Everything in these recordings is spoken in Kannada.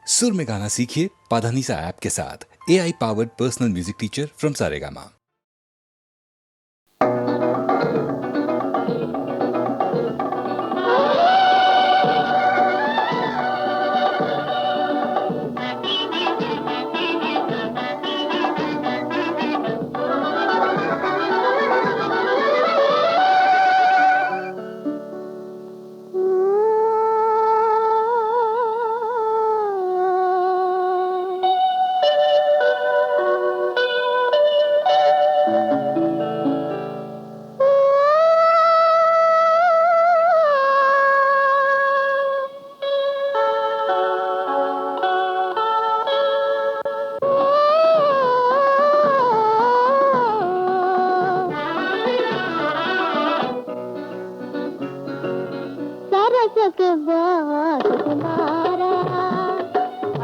सुर में गाना सीखिए पाधानीसा ऐप के साथ। AI powered personal music teacher from Saregama.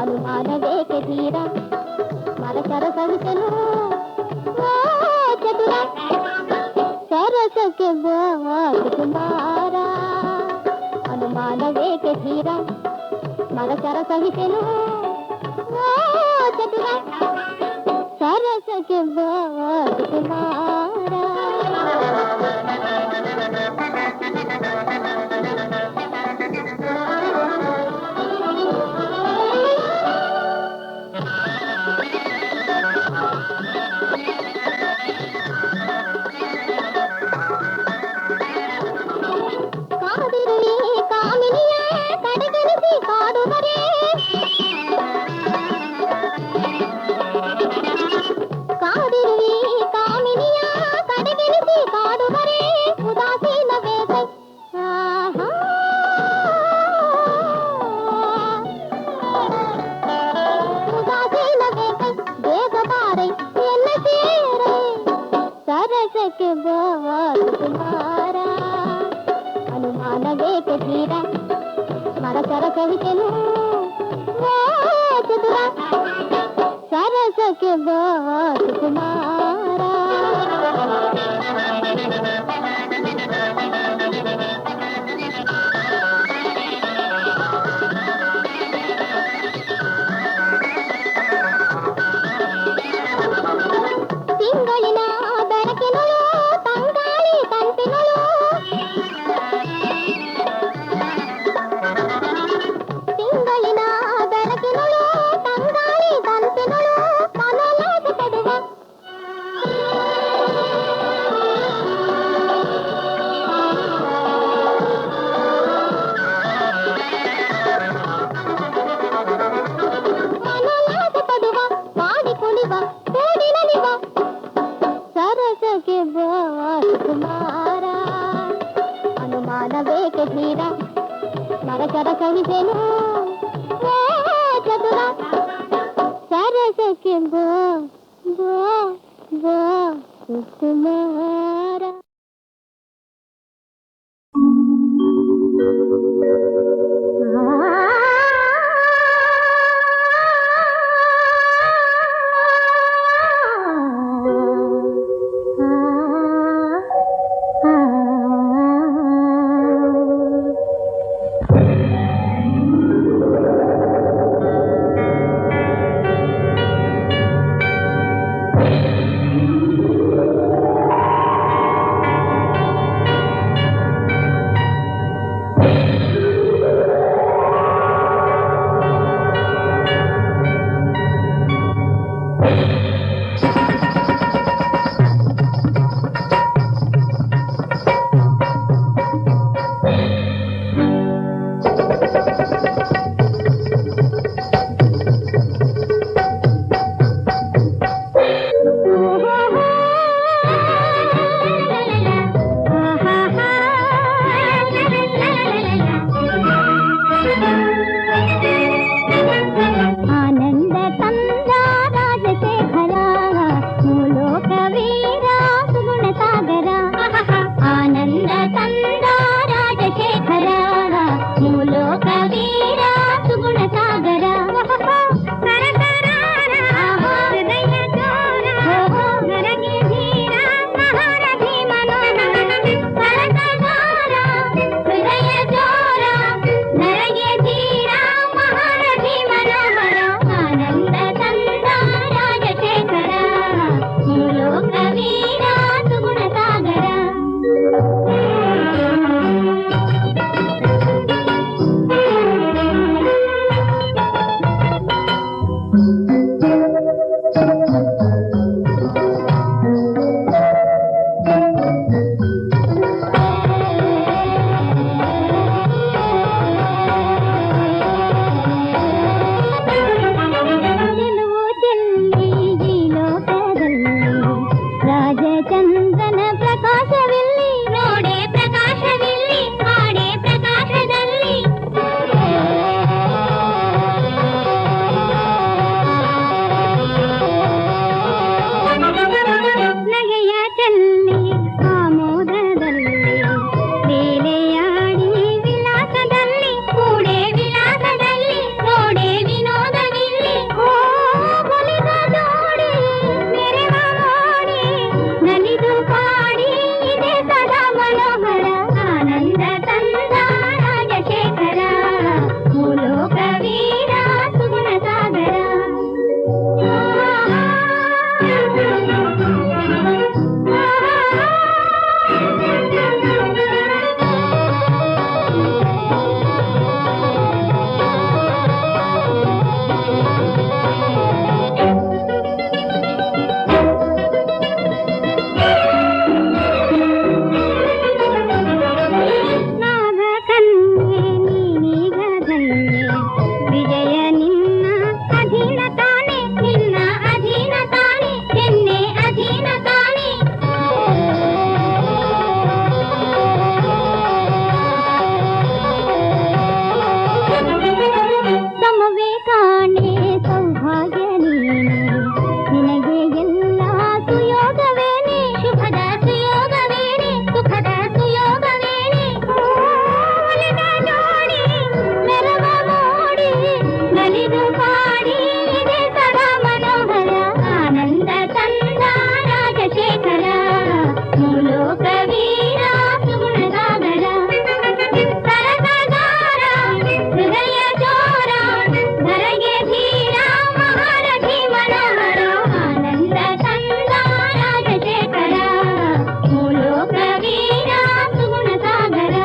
అనుమానవేక తీర మరసర సవితను చతుర సరసకి కుమారా అనుమానవేక తీర మరసర సవితను చతుర సరసకి కుమారా అనుమానవేక తీర మరసర కవితను చతుర సరసకి కుమారా ತಿಂಗಳಿನ ಬೆಳಕಿನಳು ತಂಗಾಳಿ ತಂತಿನಳು ತಿಂಗಳಿನ ಬೆಳಕಿನಳು ತಂಗಾಳಿ ತಂತಿನಳು ಮನಲಾಗ ಕೊಡುವ ಒಲಿದು ಪಾಡಿ ಇದೆ ಸದಾ ಮನೋಹರ ಆನಂದ ತಂದ ರಾಜಶೇಖರ ಮೂಲೋಕ ವೀರ ಸುಗುಣಸಾಗರ ಸರಸಗಾರ ಹೃದಯ ಚೋರ ಧರೆಗೆ ಧೀರ ಮಹಾರಥಿ ಮನೋಹರ ಆನಂದ ತಂದ ರಾಜಶೇಖರ ಮೂಲೋಕ ವೀರ ಸುಗುಣಸಾಗರ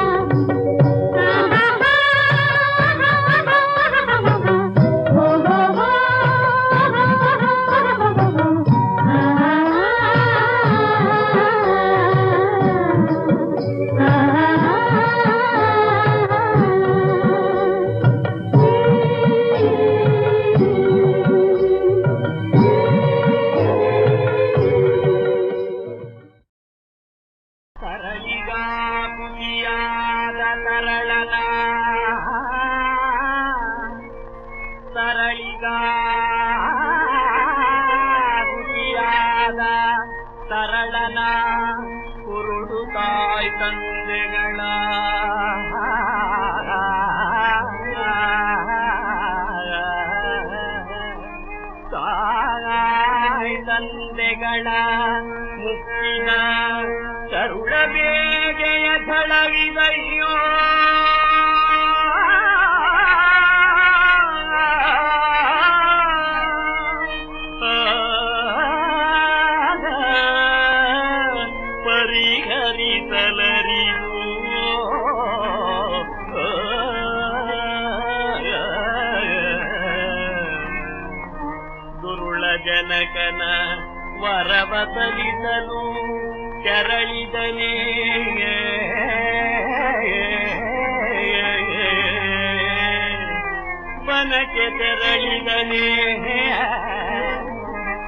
ಸರಳನ ಕುರುಡು ತಾಯ್ ತಂದೆಗಳ ತಾಯ್ ತಂದೆಗಳ ಮುಕ್ತಿನ ಕರುಳ ಬೇಗೆಯ ಝಳವಿದಯ್ಯೋ ಜನಕನ ವರವ ಸಲಿಸಲು ಕೆರಳಿದನೇ ಬನಕ್ಕೆ ತೆರಳಿದನೇ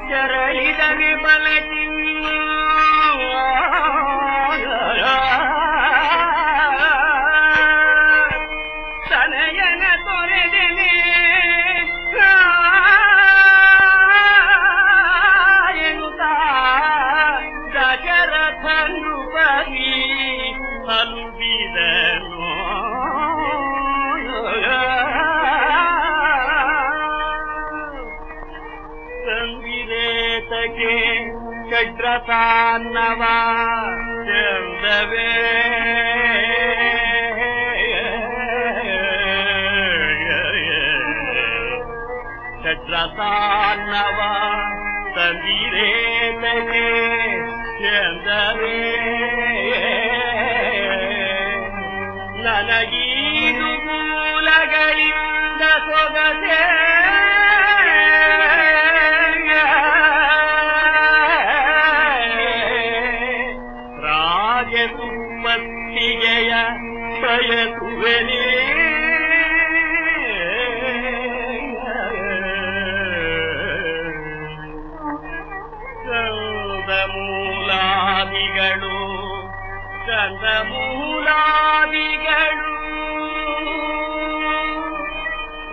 ಕೆರಳಿದನೆ ಬನಕಿ ತನಯನ ತೊರೆದನೆ ದಶರಥನು ಬರೀ ಹಲುಬಿದನು ಸಂವಿರೇತಕ್ಕೆ ಷಡ್ರಸಾನ್ನವ ಚಂದವೇ ಷಡ್ರಸಾನ್ನವ ಸಂವಿರೇತಕ್ಕೆ ಚಂದವೇ ನನಗೀನು ಮೂಲಗಳಿಂದ ಸೊಗಸೆ ರಾಜಸುಮ್ಮತ್ತಿಗೆಯ ಬಯಸುವೆನೇ ಮೂಲಾದಿಗಳು ಕಂದಮೂಲಾದಿಗಳು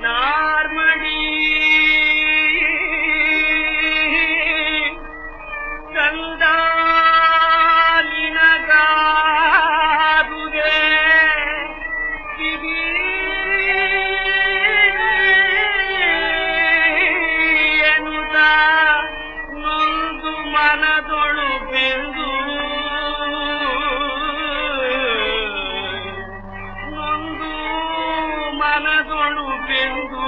ನಾರ್ಮಡಿ ಕಂದಾನಿನಗಾದುಗೆ ಕಿವಿ ಎನ್ನುತ್ತ ನೊಂದು ಮನದೊಳು ಬೆಂದು ನೊಂದು ಮನದೊಳು ಬೆಂದು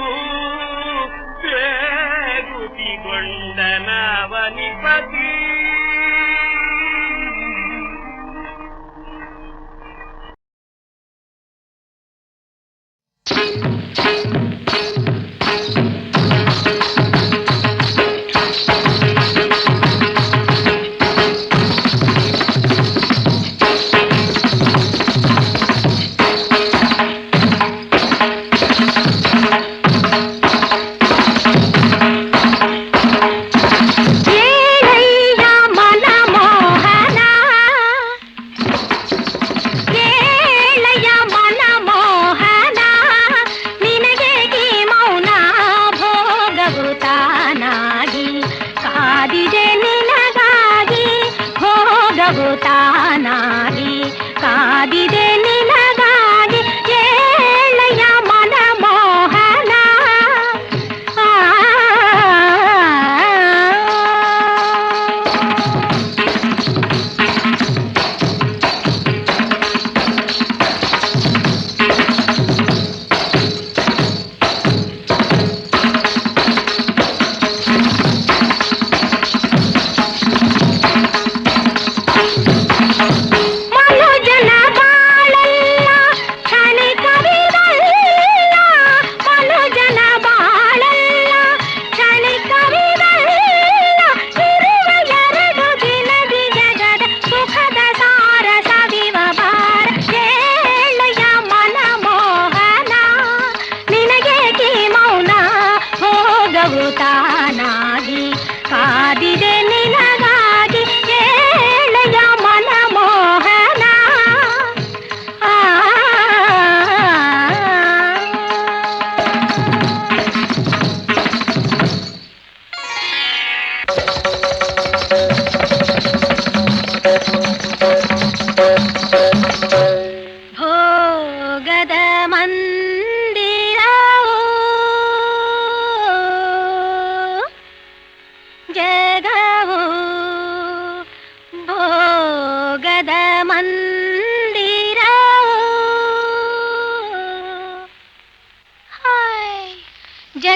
ಬೇಗುತಿಗೊಂಡನವನಿಪತಿ ಏಳಯ್ಯ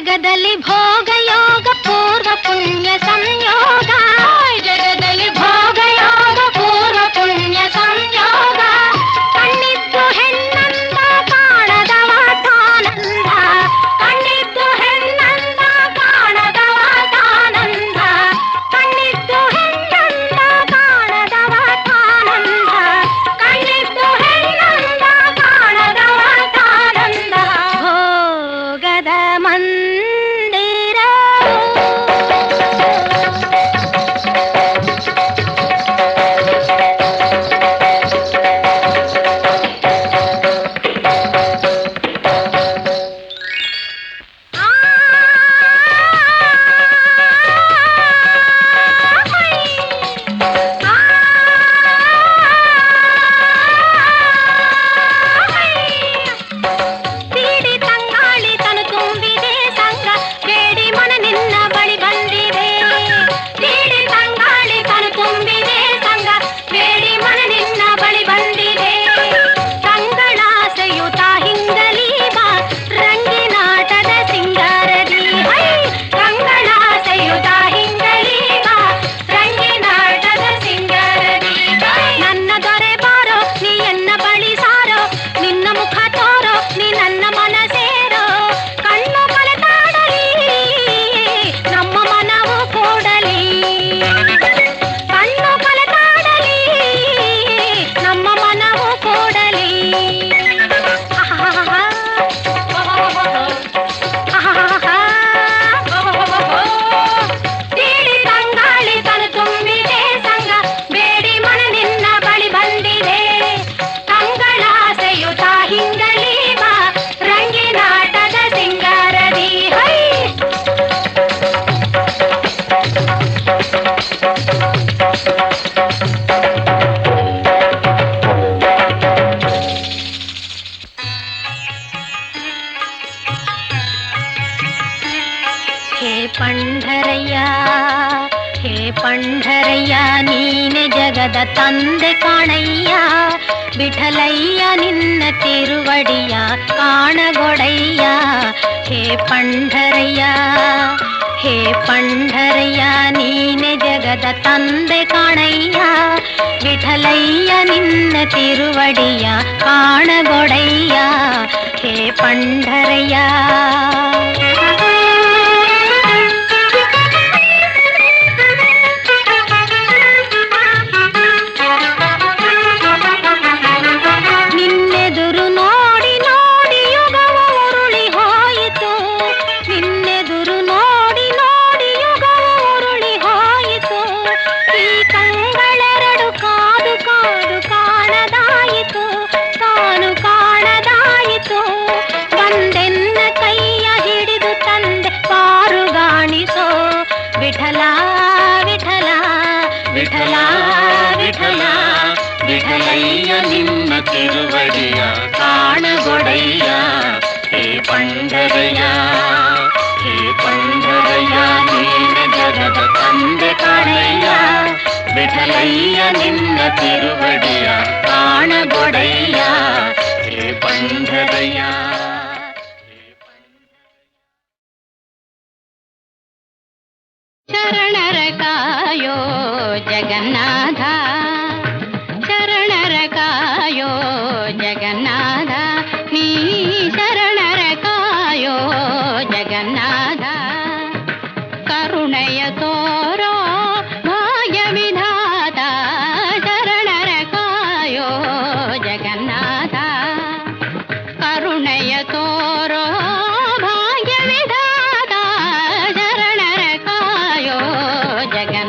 ಜಗದಲ್ಲಿ ಭೋಗ ಯೋಗ ಪೂರ್ವ ಪುಣ್ಯ ಸಂಯೋಗ, ಜಗದಲ್ಲಿ ಭೋಗ ಯೋಗ ಪೂರ್ವ ಪುಣ್ಯ ಸಂಯೋಗ. ಕಣ್ಣಿದ್ದು ಹೆಣ್ಣಂದ ಕಾಣದವ ತಾನಂದ, ಕಣ್ಣಿದ್ದು ಹೆಣ್ಣಂದ ಕಾಣದವ ತಾನಂದ, ಕಣ್ಣಿದ್ದು ಹೆಣ್ಣಂದ ಕಾಣದವ ತಾನಂದ, ಕಣ್ಣಿದ್ದು ಹೆಣ್ಣಂದ ಕಾಣದವ ತಾನಂದ. ಭೋಗದ ಮಂದಿರ ತೀಡಿ ತಂಗಾಳಿ ತನು ತುಂಬಿದೆ ಸಂಗ, ಬೇಡಿ ಮನ ನಿನ್ನ ಬಳಿ ಬಂದಿದೆ. ತೀಡಿ ತಂಗಾಳಿ ತನು ತುಂಬಿದೆ ಸಂಗ, ಬೇಡಿ ಮನ ನಿನ್ನ ಬಳಿ ಬಂದಿದೆ. ತಂಗಳಾಸೆಯುತ ಹಿಂಗಲಿ ಬಾ ರಂಗಿನಾಟದ ಸಿಂಗಾರದಿ, ತಂಗಳಾಸೆಯುತ ಹಿಂಗಲಿ ಬಾ ರಂಗಿನಾಟದ ಸಿಂಗಾರದಿ. ನನ್ನ ದೊರೆ ಬಾರೋ ನೀ ಎನ್ನ ಬಳಿ ಸಾರೋ, ನಿನ್ನ ಮುಖ ತೋರೋ ನೀ ನನ್ನ ಮನ ಸೇರೋ. ಕಣ್ಣು ಕಲೆತಾಡಲಿ ನಮ್ಮ ಮನವು ಕೂಡಲಿ, ಕಣ್ಣು ಕಲೆತಾಡಲಿ ನಮ್ಮ ಮನವು ಕೂಡಲಿ. ತೀಡಿ ತಂಗಾಳಿ ತನು ತುಂಬಿದೆ ಸಂಗ, ಬೇಡಿ ಮನ ನಿನ್ನ ಬಳಿ ಬಂದಿದೆ. ತಂಗಳಾಸೆಯುತ ಹಿಂಗಲಿ ಬಾ ರಂಗಿನಾಟದ ಸಿಂಗಾರದಿ. ಹೇ ಪಂಢರಯ್ಯ, ಹೇ ಪಂಢರಯ್ಯ ನೀನೆ ಜಗದ ತಂದೆ ಕಾಣಯ್ಯ. ವಿಠಲಯ್ಯ ನಿನ್ನ ತಿರುವಡಿಯ ಕಾಣಗೊಡಯ್ಯ. ಹೇ ಪಂಢರಯ್ಯ, ಹೇ ಪಂಢರಯ್ಯ ನೀನೆ ಜಗದ ತಂದೆ ಕಾಣಯ್ಯ. ವಿಠಲಯ್ಯ ನಿನ್ನ ತಿರುವಡಿಯ ಕಾಣಗೊಡಯ್ಯ. ಹೇ ಪಂಢರಯ್ಯ. ನಿನ್ನೆದುರು ನೋಡಿ ನೋಡಿ ಯುಗವ ಉರುಳಿ ಹೋಯಿತು, ನಿನ್ನೆದುರು ನೋಡಿ ನೋಡಿ ಯುಗವ ಉರುಳಿ ಹೋಯಿತು. ಈ ಕಂಗಳೆರಡು ಕಾದು ಕಾದು ಕಾಣದಾಯಿತು, ತಾನು ಕಾಣದಾಯಿತು. ಬಂದೆನ್ನ ಕೈಯ ಹಿಡಿದು ತಂದೆ ಪಾರುಗಾಣಿಸೋ. ವಿಠಲ ವಿಠಲ ವಿಠಲ ವಿಠಲ, ವಿಠಲಯ್ಯ ನಿನ್ನ ತಿರುವಡಿಯ ಕಾಣಗೊಡಯ್ಯ. ಹೇ ಪಂಢರಯ್ಯ, ಹೇ ಪಂಢರಯ್ಯ ನೀನೆ ಜಗದ ತಂದೆ ಕಾಣಯ್ಯ. ವಿಠಲಯ್ಯ ನಿನ್ನ ತಿರುವಡಿಯ ಕಾಣಗೊಡಯ್ಯ. ಹೇ ಪಂಢರಯ್ಯ. ಶರಣರ ಕಾಯೋ ಜಗನ್ನಾಥ, ಶರಣರ ಕಾಯೋ ಜಗನ್ನಾಥ, ನೀ ಶರಣರ ಕಾಯೋ ಜಗನ್ನಾಥ. ಕರುಣೆಯ ತೋರೋ ಭಾಗ್ಯ ವಿಧಾತ, ಶರಣರ ಕಾಯೋ ಜಗನ್ನಾಥ. ಕರುಣೆಯ ತೋರೋ ಭಾಗ್ಯ ವಿಧಾತ, ಶರಣರ ಕಾಯೋ ಜಗನ್ನಾಥ.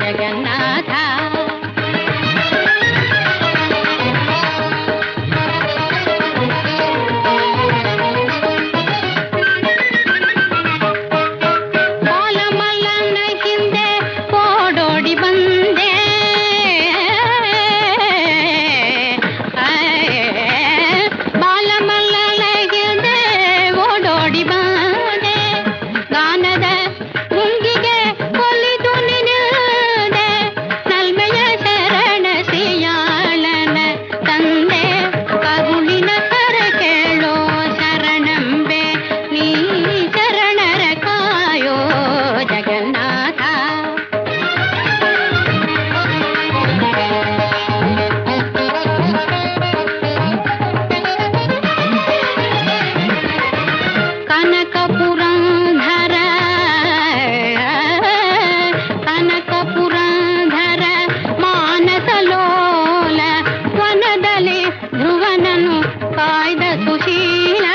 ಜಗನ್ನಾಥ. ಬಾಲಮಲ್ಲನ ಹಿಂದೆ ಓಡೋಡಿ ಬಂದೆ, ಬಾಲಮಲ್ಲನ ಹಿಂದೆ ಓಡೋಡಿ ಬಂದೆ, ಗಾನದ ಗುಂಗಿಗೆ ಒಲಿದು ನಿನಿದೆ, ನಲ್ಮೆಯ ಶರಣ ಸಿಯಾಳನ ತಂದೆ, ಕರುಳಿನ ಕರ ಕೇಳೋ ಶರಣಂಬೆ, ನೀ ಶರಣರ ಕಾಯೋ ಜಗನ್ನಾಥ. ಕನಕಪುರಂಧರ ಕನಕಪುರಂಧರ ಮಾನಸಲೋಲ, ವನದಲ್ಲಿ ಧ್ರುವನನು ಕಾಯ್ದ ಸುಶೀಲ,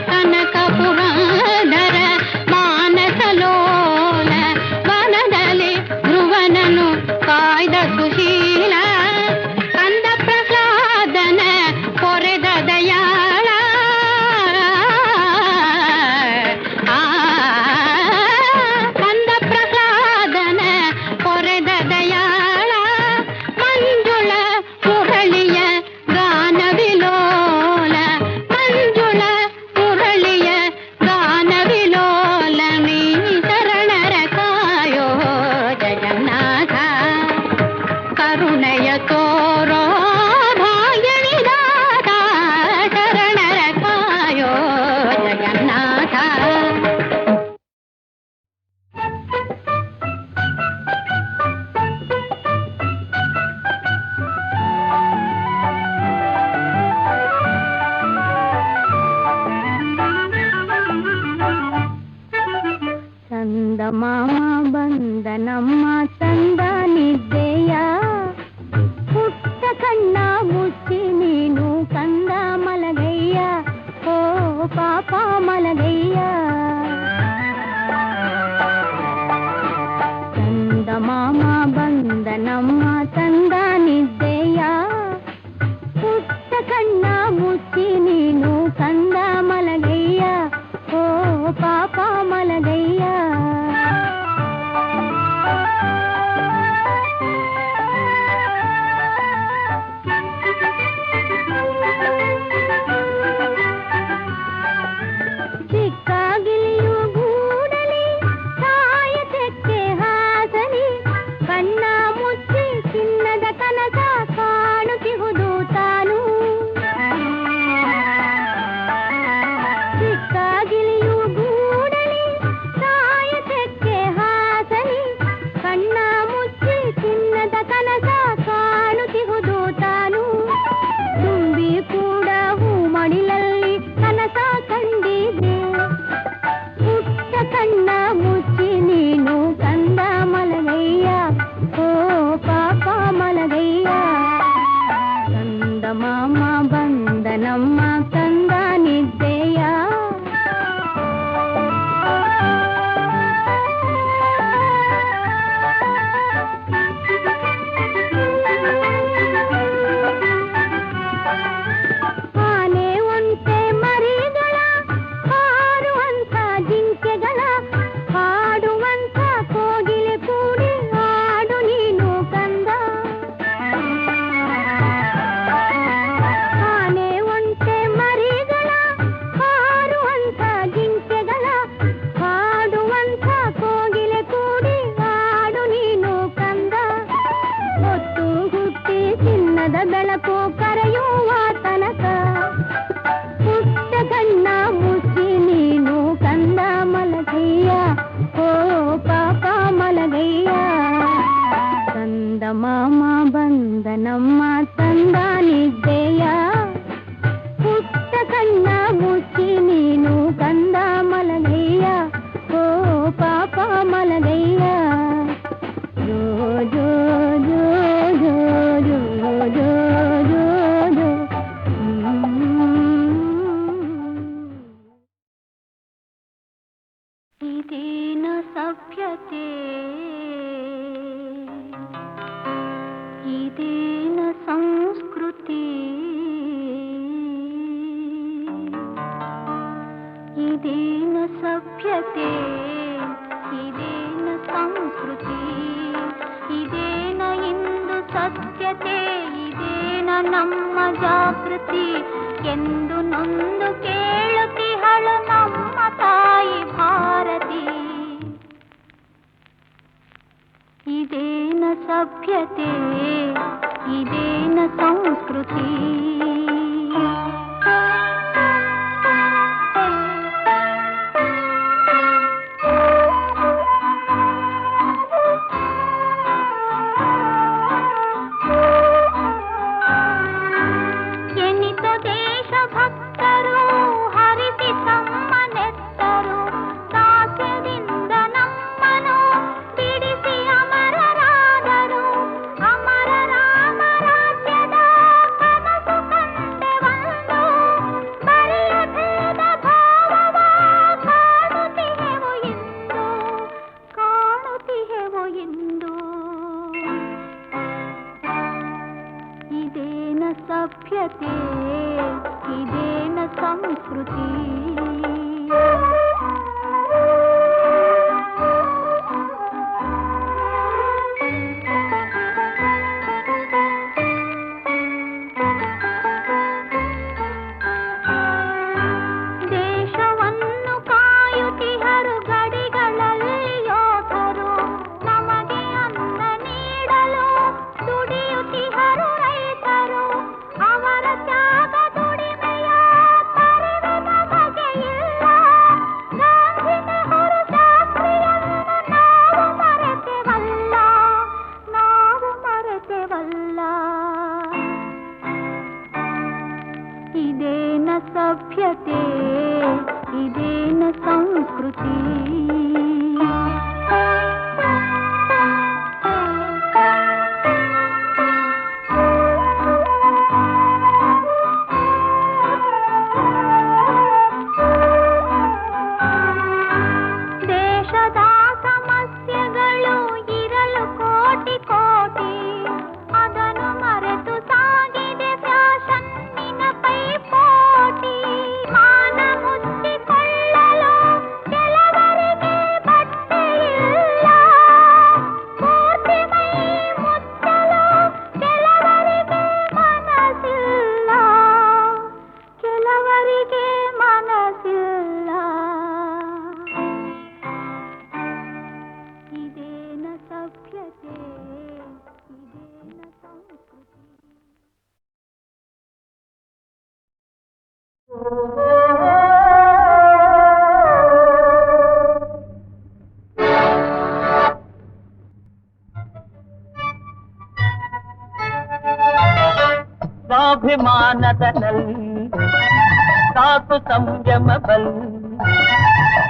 ಕನಕಪುರಂಧರ ಮಾನಸಲೋಲ, ವನದಲ್ಲಿ ಧ್ರುವನನು ಕಾಯ್ದ ಸುಶೀಲ, ಕಂದ ಪ್ರಹ್ಲಾದನ ಕೊರೆದ ದಯಾಳ, ಕಂದ ಪ್ರಹ್ಲಾದನ ಕೊರೆದ ದಯಾಳ, ಮಂಜುಳ ಮುರಳಿಯ ಗಾನವಿಲೋಲ, ಮಂಜುಳ ಮುರಳಿಯ ಗಾನವಿಲೋಲ, ನೀ ಶರಣರ ಕಾಯೋ ಜಗನ್ನಾಥ. ಕರುಣೆಯ ತೋರೋ ಭಾಗ್ಯನಿದಾತ, ಶರಣರ ಕಾಯೋ ಜಗನ್ನಾಥ. ಚಂದ ಮಾಮ ಬಂದ ನಮ್ಮ ಚಂದ ನಿದ್ದೆಯ, ಪುಟ್ಟ ಕಣ್ಣ ಮುಚ್ಚಿ ನೀನು ಕಂದ ಮಲಗಯ್ಯ, ಓ ಪಾಪ ಮಲಗಯ್ಯ. ಚಂದ ಮಾಮ ಬಂದ ನಮ್ಮ ಚಂದ ನಿದ್ದೆಯ, ಪುಟ್ಟ ಕಣ್ಣ ಮುಚ್ಚಿ ನೀನು ಕಂದ ಮಲಗಯ್ಯ, ಓ ಪಾಪ ಮಲಗಯ್ಯ. ಚಿಕ್ಕಾಗಿಲಿಯು ಗೂಡಲಿ ತಾಯ ತೆಕ್ಕೆ ಹಾಸಲಿ, ಕಣ್ಣ ಮುಚ್ಚಿ ಚಿನ್ನದ ಕನಸ ಕಾಣುತ್ತಿಹುದು ತಾನು. ಚಿಕ್ಕಾಗಿಲಿಯು ಗೂಡಲಿ ತಾಯ ತೆಕ್ಕೆ ಹಾಸಲಿ, ಕಣ್ಣ ಮುಚ್ಚಿ ಚಿನ್ನದ ಕನಸ ಕಾಣುತ್ತಿಹುದು ತಾನು. ತುಂಬಿ ಕೂಡ ಹೂ ಮಡಿಲಲ್ಲಿ ಕನಸ ಕಂಡಿದೆ, ಪುಟ್ಟ ಕಣ್ಣ ಮುಚ್ಚಿ ನೀನು ಕಂದ ಮಲಗಯ್ಯ, ಓ ಪಾಪ ಮಲಗಯ್ಯ. ಕಂದ ಮಾಮ ಬಂದ ನಮ್ಮ ಕಂದ ನಿದ್ದೆಯ, ಆನೆ ಒಂಟೆ ಮರಿಗಳ ಹಾರುವಂಥ ಜಿಂಕೆಗಳ, ಹಾಡುವಂಥ ಕೋಗಿಲೆ ಕೂಡಿ ಹಾಡು ನೀನು ಕಂದ. ಆನೆ ಒಂಟೆ ಮರಿಗಳ ಹಾರುವಂಥ ಜಿಂಕೆಗಳ, ಹಾಡುವಂಥ ಕೋಗಿಲೆ ಕೂಡಿ ಹಾಡು ನೀನು ಕಂದ. ಹೊತ್ತು ಹುಟ್ಟಿ ಚಿನ್ನದ ಬೆಳಕು ಕರೆಯುವ ತನಕ, ಪುಟ್ಟ ಕಣ್ಣ ಮುಚ್ಚಿ ನೀನು ಕಂದ ಮಲಗಯ್ಯ, ಓ ಪಾಪ ಮಲಗಯ್ಯ. ಕಂದ ಮಾಮ ಬಂದ ನಮ್ಮ ತಂದ ನಿದ್ದೆಯ, ಪುಟ್ಟ ಕಣ್ಣ ಮುಚ್ಚಿ ನೀನು ಕಂದ ಮಲಗಯ್ಯ, ಓ ಪಾಪ ಮಲಗಯ್ಯ. ಜೋ ಜೋ ಜೋ ಜೋ ಜೋ ಜೋ ಜೋ ಜೋ. ಇದೇನು ಸಭ್ಯತೆ, ಇದೇನ ಸಂಸ್ಕೃತಿ, ಇದೇನ ಸಭ್ಯತೆ, ಇದೇನ ಸಂಸ್ಕೃತಿ, ಇದೇನ ಇಂದು ಸತ್ಯತೆ, ಇದೇನ ನಮ್ಮ ಜಾಗೃತಿ ಎಂದು ನೊಂದು ಕೇಳುತ್ತಿಹಳು ನಮ್ಮ ತಾಯಿ ಭಾರತಿ. ಇದೇನ ಸಭ್ಯತೆ, ಇದೇನ ಸಂಸ್ಕೃತಿ. ಎನಿತ ದೇಶ ಭಕ್ತರು ಹರಿಸಿ ತಮ್ಮನೆತ್ತರು, ದಾಸ್ಯದಿಂದ ನಮ್ಮನು ಬಿಡಿಸಿ ಅಮರರಾದರು. ಅಮರ ರಾಮ ರಾಜ್ಯದ ಕನಸು ಕಂಡೆವಂದು, ಬರಿಯ ಭೇದ ಭಾವವ ಕಾಣುತ್ತಿಹೆವು ಇಂದು, ಕಾಣುತ್ತಿಹೆವು ಇಂದು. ಇದೇನ ಸಭ್ಯತೆ, ಇದೇನ ಸಂಸ್ಕೃತಿ. ದೇಶವನ್ನು ಕಾಯುತ್ತಿಹರು ಗಡಿಗಳಲ್ಲಿ ಯೋಧರು, ನಮಗೆ ಅನ್ನ ನೀಡಲು ದುಡಿಯುತ್ತಿಹರು ರೈತರು. ಅವರ ತ್ಯಾಗ ದುಡಿಮೆಯ ಪರಿವೆ ನಮಗೆ ಇಲ್ಲ. ಗಾಂಧಿ ನೆಹರು ಶಾಸ್ತ್ರಿಯನ್ನು ನಾವು ಮರೆತೆವಲ್ಲ, ನಾವು ಮರೆತೆವಲ್ಲ. ಇದೇನ ಸಭ್ಯತೆ, ಇದೇನ ಸಂಸ್ಕೃತಿ. ದೇಶದ ಸಮಸ್ಯೆಗಳು ಇರಲು ಕೋಟಿ ಕೋಟಿ, ಅದನ್ನು ಮರೆತು ಸಾಗಿದೆ ಫ್ಯಾಷನ್ನಿನ ಪೈಪೋಟಿ. ಮಾನ ಮುಚ್ಚಿಕೊಳ್ಳಲು ಕೆಲವರಿಗೆ ಬಟ್ಟೆ ಇಲ್ಲ, ಪೂರ್ತಿ ಮೈ ಮುಚ್ಚಲು ಕೆಲವರಿಗೆ ಮನಸ್ಸಿಲ್ಲ, ಕೆಲವರಿಗೆ ಮನಸ್ಸಿಲ್ಲ. ಇದೇನ ಸಭ್ಯತೆ, ಇದೇನ ಸಂಸ್ಕೃತಿ. ಸ್ವಾಭಿಮಾನದ ನಲ್ಲಿ ಸಾಕು ಸಂಯಮ ಬಲ್,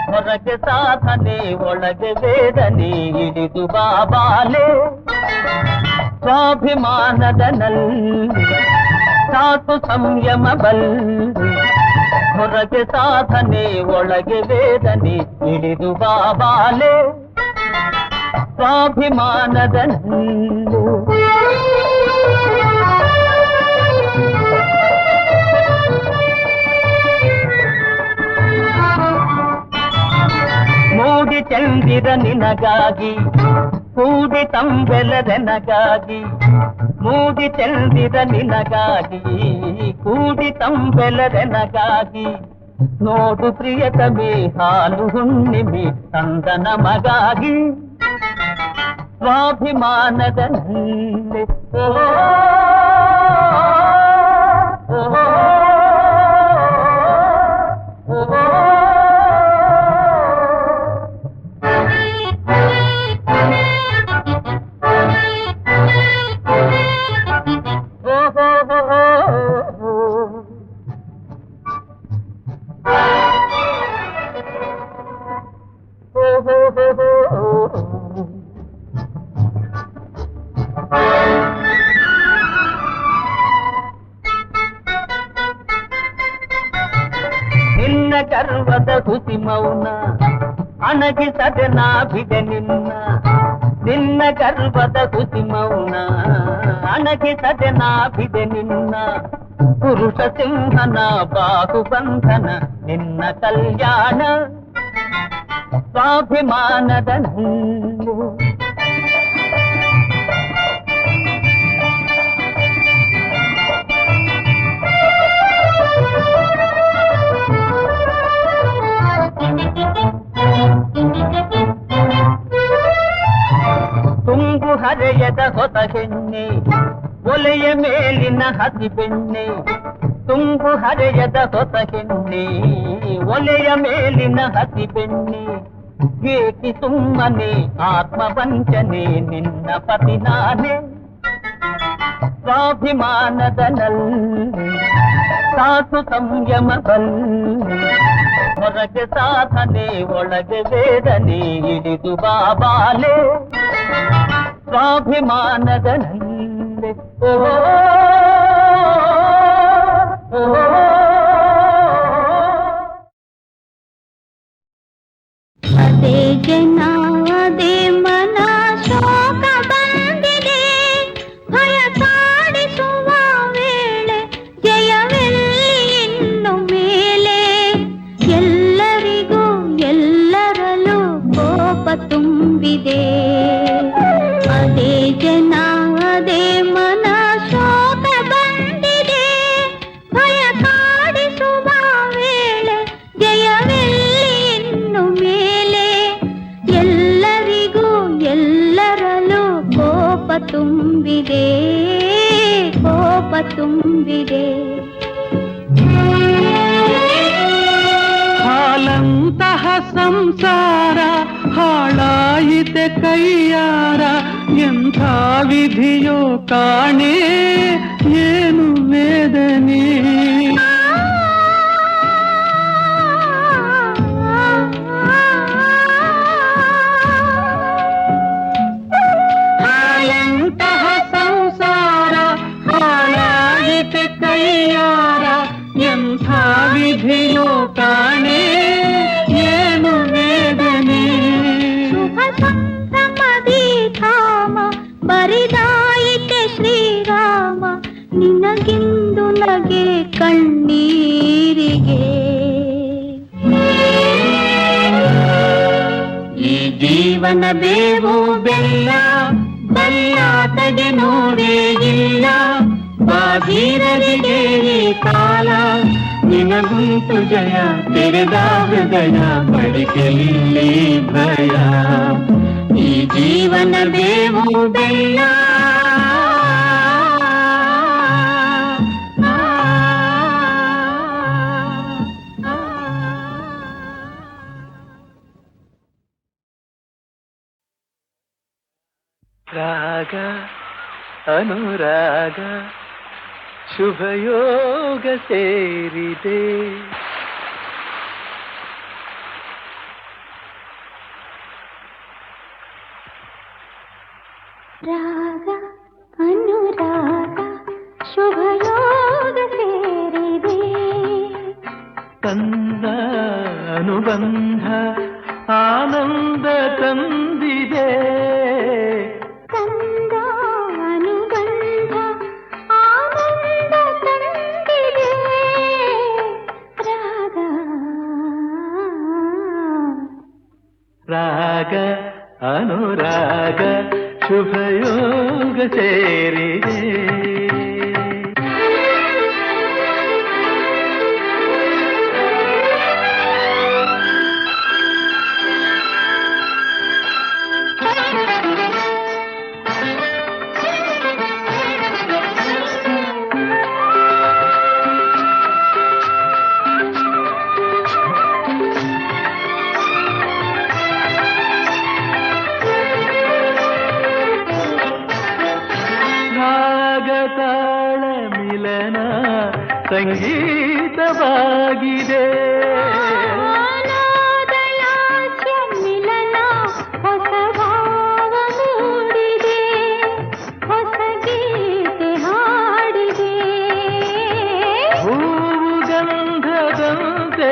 ಹೊರಗೆ ಸಾಧನೆ ಒಳಗೆ ವೇದನೆ ಹಿಡಿದು ಬಾಬಾಲೆ. ಸ್ವಾಭಿಮಾನದ ನಲ್ಲಿ ಸಾಕು ಸಂಯಮ ಬಲ್, ಹೊರಗೆ ಸಾಧನೆ ಒಳಗೆ ವೇದನೆ ಹಿಡಿದು ಬಾಬಾಲೆ. ಸ್ವಾಭಿಮಾನದ ನಲ್ಲಿ ಮೂಡಿ ಚಂದಿರ ನಿನಗಾಗಿ, ಕೂಡಿ ತಂಬೆಲದೆನಗಾಗಿ. ಮೂಡಿ ಚಂದಿರ ನಿನಗಾಗಿ, ಕೂಡಿ ತಂಬೆಲದೆನಗಾಗಿ. ನೋಡು ಪ್ರಿಯತಮೆ ಹಾಲು ಹುಣ್ಣಿಮೆ ತಂದ ನಮಗಾಗಿ. ಸ್ವಾಭಿಮಾನದ ನಲ್ಲಿ ನಿನ್ನ ಗರ್ವದ ಹುಸಿ ಮೌನ ಅಣಗಿಸದೆ ನಾಭಿದೆ ನಿನ್ನ. ನಿನ್ನ ಗರ್ವದ ಹುಸಿ ಮೌನ ಅಣಗಿ ಅಣಗಿಸದೆ ನಾಭಿದೆ ನಿನ್ನ ಪುರುಷ ಸಿಂಹನ ಬಾಹುಬಂಧನ ನಿನ್ನ ಕಲ್ಯಾಣ ಸ್ವಾಭಿಮಾನದ ನಲ್ಲು ತುಂಗು ಹರೆಯದ ಹೊಸ ಹೆಣ್ಣೆ ಒಲೆಯ ಮೇಲಿನ ಹಸಿ ಬೆಣ್ಣೆ ತುಂಬು ಹರೆಯದ ಹೊಸ ಹೆಣ್ಣೆ ಒಲೆಯ ಮೇಲಿನ ಹಸಿ ಬೆಣ್ಣೆ ಏಕಿ ಸುಮ್ಮನೆ ಆತ್ಮವಂಚನೆ ನಿನ್ನ ಪತಿ ನಾನೇ ಸ್ವಾಭಿಮಾನದ ನಲ್ಲಿ ಸಾಧು ಸಂಯಮ ಬಲ್ಲಿ ಹೊರಗೆ ಸಾಧನೆ ಒಳಗೆ ವೇದನೆ ಹಿಡಿದು ಬಾಬಾಲೆ ಸ್ವಾಭಿಮಾನದ ನಲ್ಲಿ ಅದೇ ಜನ ಅದೇ ಮನ ಶೋಕ ಬಂದಿದೆ ಭಯ ಕಾಡಿಸುವ ವೇಳೆ ಜಯವೆಲ್ಲಿ ಇನ್ನು ಮೇಲೆ ಎಲ್ಲರಿಗೂ ಎಲ್ಲರಲ್ಲೂ ಕೋಪ ತುಂಬಿದೆ ಅದೇ ಜನ ಅದೇ ಮನ ಶೋಕ ಬಂದಿದೆ ಭಯ ಕಾಡಿಸುವ ವೇಳೆ ಜಯವೆಲ್ಲಿ ಇನ್ನು ಮೇಲೆ ಎಲ್ಲರಿಗೂ ಎಲ್ಲರಲ್ಲೂ ಕೋಪ ತುಂಬಿದೆ ಕೋಪ ತುಂಬಿದೆ ಹಾಲಂತಹ ಸಂಸಾರ ಹಾಳಾಯಿತೆ ಕೈಯಾರ ಎಂಥ ವಿಧಿಯೋ ಕಾಣೆ ಏನು ವೇದನೆ ಹಾಲಂತಹ ಸಂಸಾರ ಹಾಳಾಯಿತೆ ಕೈಯಾರ ಎಂಥ ವಿಧಿಯೋ ಕಾಣೆ ಏನು ವೇದನೆ ಶುಭ ಸಂಭ್ರಮದಿ ಧಾಮ ಬರಿದಾಯಿತೆ ಶ್ರೀರಾಮ ನಿನಗಿಂದು ನಗೆ ಕಣ್ಣೀರಿಗೆ ಈ ಜೀವನ ಬೇವು ಬೆಲ್ಲ ಬಲ್ಲಾತಗೆ ನೋಡೇ ಇಲ್ಲ ಬಾಧೀರರಿಗೆ ಈ ಕಾಲ ನಿನಗುಂಟು ಜಯ ತೆರೆದ ಹೃದಯ ಬಡಿಕೆಯಲ್ಲಿ ಭಯ ಈ ಜೀವನ ಬೇವು ಬೆಲ್ಲ ರಾಗ ಅನುರಾಗ ಶುಭಯೋಗ ಸೇರಿದೆ ರಾಗ ಅನುರಾಗ ಶುಭಯೋಗ ಸೇರಿದೆ ತಂದ ಅನುಬಂಧ ಆನಂದ ತಂದಿದೆ ತಂದ ಅನುಬಂಧ ಆನಂದ ತಂದಿದೆ ರಾಗ ರಾಗ ಅನುರಾಗ ಶುಭಯೋಗ ಸೇರಿದೆ ತಾಳ ಮಿಲನ ಸಂಗೀತವಾಗಿದೆ ಮಿಲನ ಹೊಸ ಭಾವ ಮೂಡಿದೆ ಹೊಸ ಗೀತೆ ಹಾಡಿದೆ ಹೂವು ಗಂಧದಂತೆ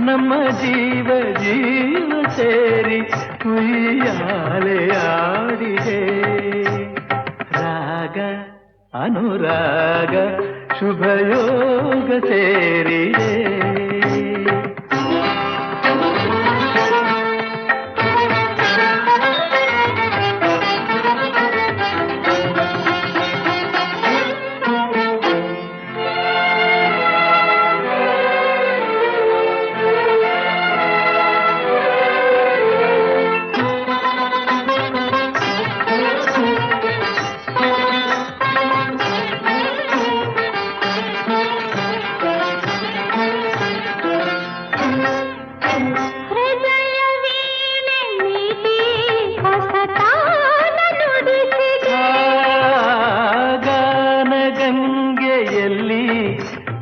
ನಮ್ಮ ಜೀವ ಜೀವ ಸೇರಿ ಉಯ್ಯಾಲೆ ಆಡಿದೆ ರಾಗ ಅನುರಾಗ ಶುಭಯೋಗ ಸೇರಿದೆ.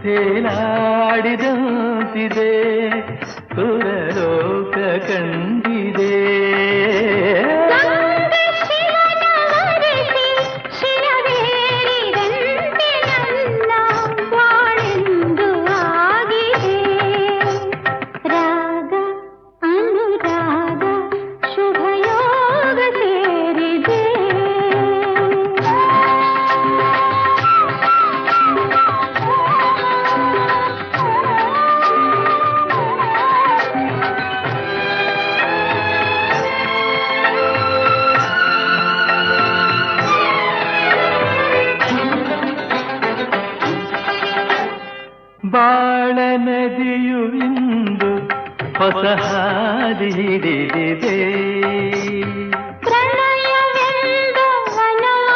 ತೇಲಾಡಿದಂತಿದೆ ಸುರಲೋಕ ಕಂಡಿದೆ. ರಾಗ ಅನುರಾಗ ಶುಭಯೋಗ ಸೇರಿದೆ. ಬಾಳ ನದಿಯು ಇಂದು ಹೊಸ ಹಾದಿ ಹಿಡಿದಿದೆ. ಪ್ರಣಯವೆಂದ ವನವ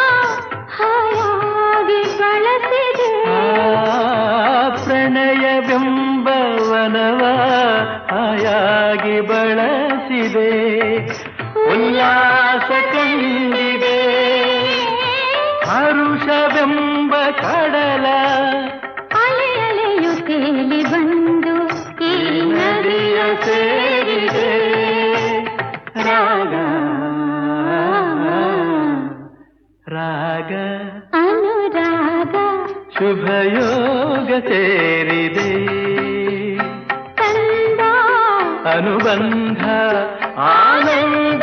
ಹಾಯಾಗಿ ಬಳಸಿದೆ. ಪ್ರಣಯವೆಂಬ ವನವ ಹಾಯಾಗಿ ಬಳಸಿದೆ. ಉಲ್ಲಾಸ ಕಂಡಿದೆ ಹರುಷವೆಂಬ ಕಡಲ ತೇಲಿ ಬಂದು ಈ ನದಿಯ ಸೇರಿದೆ. ರಾಗ ರಾಗ ಅನುರಾಗ ಶುಭಯೋಗ ಸೇರಿದೆ. ತಂದ ಅನುಬಂಧ ಆನಂದ